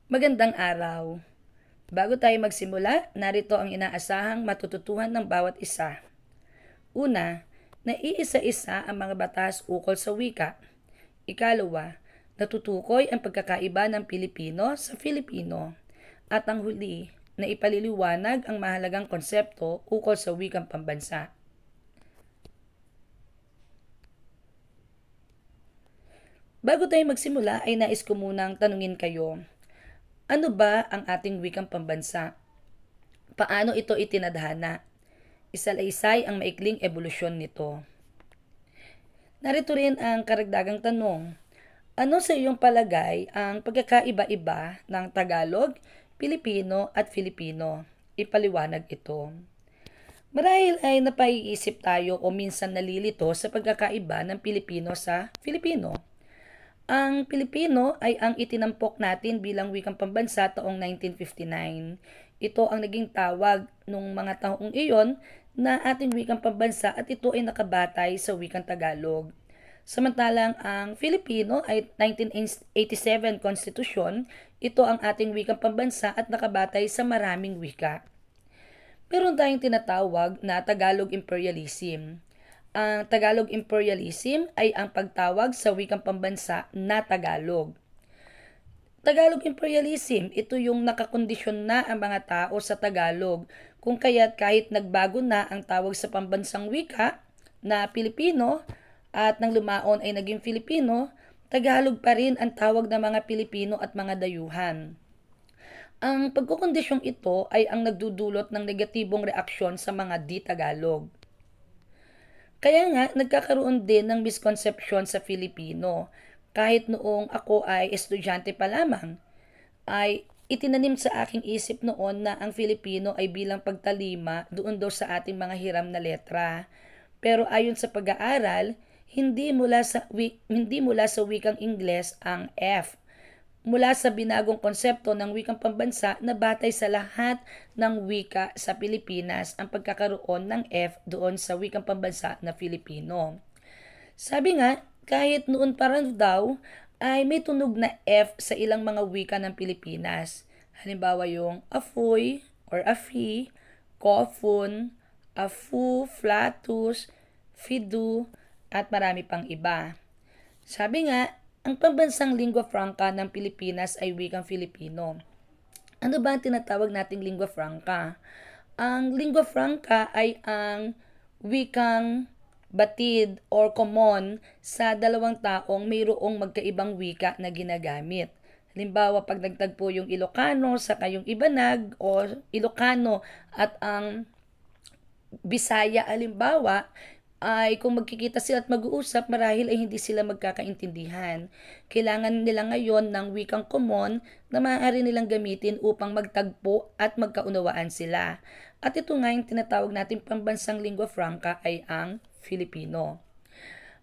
Magandang araw. Bago tayo magsimula, narito ang inaasahang matututuhan ng bawat isa. Una, naiisa-isa ang mga batas ukol sa wika. Ikalawa, natutukoy ang pagkakaiba ng Pilipino sa Filipino. At ang huli, na ipaliliwanag ang mahalagang konsepto ukol sa wikang pambansa. Bago tayo magsimula ay nais ko munang tanungin kayo, ano ba ang ating wikang pambansa? Paano ito itinadhana? Isalaysay ang maikling ebolusyon nito. Narito rin ang karagdagang tanong. Ano sa iyong palagay ang pagkakaiba-iba ng Tagalog, Pilipino at Filipino? Ipaliwanag ito. Marahil ay napaiisip tayo o minsan nalilito sa pagkakaiba ng Pilipino sa Filipino. Ang Pilipino ay ang itinampok natin bilang wikang pambansa taong 1959. Ito ang naging tawag nung mga taong iyon na ating wikang pambansa at ito ay nakabatay sa wikang Tagalog. Samantalang ang Filipino ay 1987 Constitution, ito ang ating wikang pambansa at nakabatay sa maraming wika. Meron tayong tinatawag na Tagalog Imperialism. Ang Tagalog Imperialism ay ang pagtawag sa wikang pambansa na Tagalog. Tagalog Imperialism, ito yung nakakondisyon na ang mga tao sa Tagalog, kung kaya't kahit nagbago na ang tawag sa pambansang wika na Pilipino at nang lumaon ay naging Filipino, Tagalog pa rin ang tawag ng mga Pilipino at mga dayuhan. Ang pagkukondisyong ito ay ang nagdudulot ng negatibong reaksyon sa mga di-Tagalog. Kaya nga, nagkakaroon din ng misconception sa Filipino. Kahit noong ako ay estudyante pa lamang, ay itinanim sa aking isip noon na ang Filipino ay bilang pagtalima doon daw sa ating mga hiram na letra. Pero ayon sa pag-aaral, hindi mula sa wikang Ingles ang F. Mula sa binagong konsepto ng wikang pambansa na batay sa lahat ng wika sa Pilipinas ang pagkakaroon ng F doon sa wikang pambansa na Filipino. Sabi nga, kahit noon pa rin daw ay may tunog na F sa ilang mga wika ng Pilipinas. Halimbawa yung afoy or afi, kofun, afu, flatus, fidu, at marami pang iba. Sabi nga, ang pambansang lingua franca ng Pilipinas ay wikang Filipino. Ano ba ang tinatawag nating lingua franca? Ang lingua franca ay ang wikang batid or common sa dalawang taong mayroong magkaibang wika na ginagamit. Halimbawa, pag nagtagpo yung Ilocano sa kayong Ibanag o Ilocano at ang Bisaya, halimbawa, ay kung magkikita sila at mag-uusap, marahil ay hindi sila magkakaintindihan. Kailangan nila ngayon ng wikang common na maaari nilang gamitin upang magtagpo at magkaunawaan sila. At ito nga yung tinatawag natin pambansang lingua franca ay ang Filipino.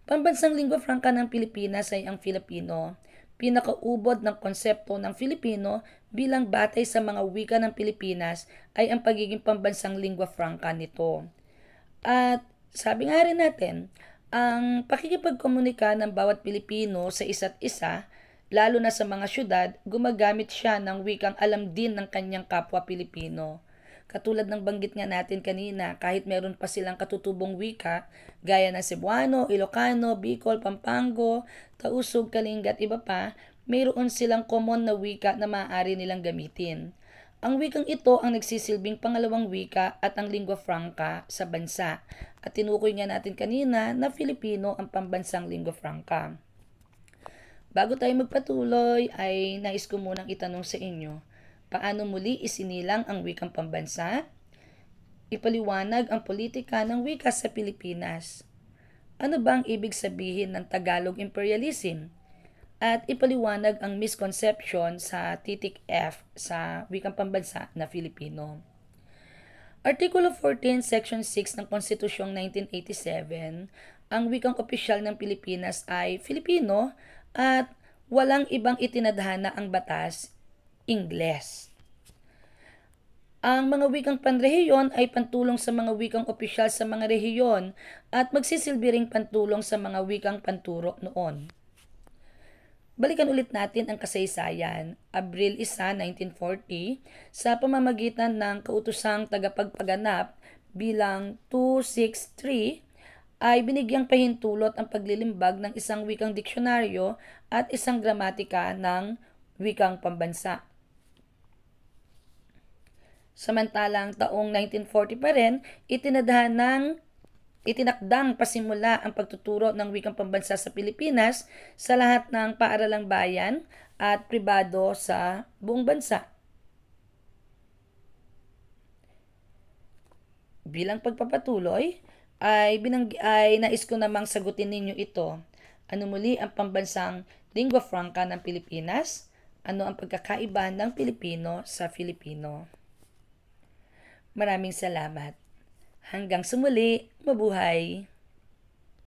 Pambansang lingua franca ng Pilipinas ay ang Filipino. Pinakaubod ng konsepto ng Filipino bilang batay sa mga wika ng Pilipinas ay ang pagiging pambansang lingua franca nito. At sabi nga rin natin, ang pakikipagkomunika ng bawat Pilipino sa isa't isa, lalo na sa mga syudad, gumagamit siya ng wikang alam din ng kanyang kapwa Pilipino. Katulad ng banggit nga natin kanina, kahit meron pa silang katutubong wika, gaya ng Cebuano, Ilocano, Bicol, Pampango, Tausug, Kalinga at iba pa, mayroon silang common na wika na maaari nilang gamitin. Ang wikang ito ang nagsisilbing pangalawang wika at ang lingua franca sa bansa. At tinukoy nga natin kanina na Filipino ang pambansang lingua franca. Bago tayo magpatuloy ay nais ko munang itanong sa inyo, paano muli isinilang ang wikang pambansa? Ipaliwanag ang politika ng wika sa Pilipinas. Ano ba ang ibig sabihin ng Tagalog Imperialism? At ipaliwanag ang misconception sa titik F sa wikang pambansa na Filipino. Artikulo 14, Section 6 ng Konstitusyong 1987, ang wikang opisyal ng Pilipinas ay Filipino at walang ibang itinadhana ang batas, Ingles. Ang mga wikang panrehiyon ay pantulong sa mga wikang opisyal sa mga rehiyon at magsisilbi ring pantulong sa mga wikang panturo noon. Balikan ulit natin ang kasaysayan. Abril 1, 1940, sa pamamagitan ng kautosang tagapagpaganap bilang 263, ay binigyang pahintulot ang paglilimbag ng isang wikang diksyonaryo at isang gramatika ng wikang pambansa. Samantalang taong 1940 pa rin, itinakdang pasimula ang pagtuturo ng wikang pambansa sa Pilipinas sa lahat ng paaralang bayan at pribado sa buong bansa. Bilang pagpapatuloy, ay nais ko namang sagutin ninyo ito. Ano muli ang pambansang lingua franca ng Pilipinas? Ano ang pagkakaiba ng Pilipino sa Filipino? Maraming salamat. Hanggang sa muli, mabuhay!